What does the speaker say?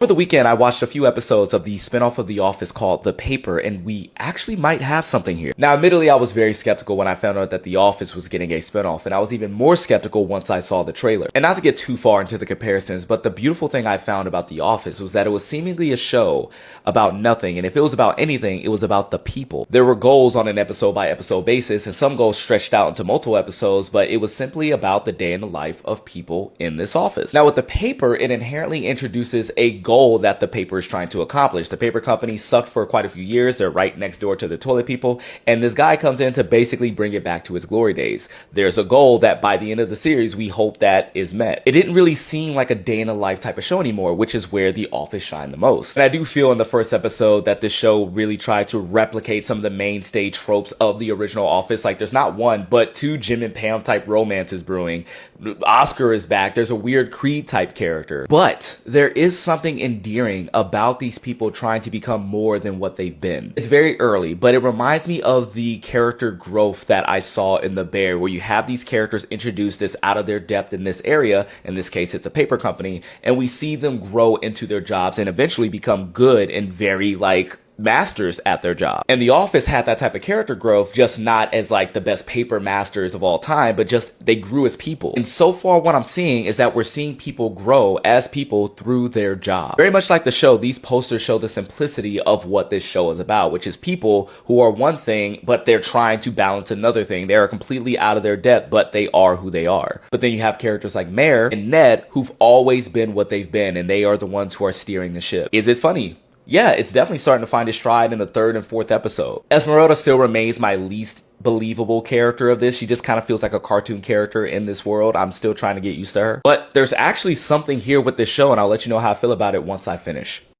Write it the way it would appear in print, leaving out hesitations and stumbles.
For the weekend, I watched a few episodes of the spinoff of The Office called The Paper, and we actually might have something here. Now, admittedly, I was very skeptical when I found out that The Office was getting a spinoff, and I was even more skeptical once I saw the trailer. And not to get too far into the comparisons, but the beautiful thing I found about The Office was that it was seemingly a show about nothing, and if it was about anything, it was about the people. There were goals on an episode-by-episode basis, and some goals stretched out into multiple episodes, but it was simply about the day in the life of people in this office. Now, with The Paper, it inherently introduces a goal that the paper is trying to accomplish. The paper company sucked for quite a few years. They're right next door to the toilet people. And this guy comes in to basically bring it back to its glory days. There's a goal that by the end of the series, we hope that is met. It didn't really seem like a day in the life type of show anymore, which is where The Office shined the most. And I do feel in the first episode that this show really tried to replicate some of the mainstay tropes of the original Office. Like there's not one, but two Jim and Pam type romances brewing. Oscar is back. There's a weird Creed type character. But there is something endearing about these people trying to become more than what they've been. It's very early, but it reminds me of the character growth that I saw in The Bear, where you have these characters introduced this out of their depth in this area. In this case, it's a paper company, and we see them grow into their jobs and eventually become good and very masters at their job. And The Office had that type of character growth, just not as the best paper masters of all time, but just they grew as people. And so far what I'm seeing is that we're seeing people grow as people through their job. Very much like the show, these posters show the simplicity of what this show is about, which is people who are one thing, but they're trying to balance another thing. They are completely out of their depth, but they are who they are. But then you have characters like Mayor and Ned who've always been what they've been, and they are the ones who are steering the ship. Is it funny? Yeah, it's definitely starting to find its stride in the third and fourth episode. Esmeralda still remains my least believable character of this. She just kind of feels like a cartoon character in this world. I'm still trying to get used to her. But there's actually something here with this show, and I'll let you know how I feel about it once I finish.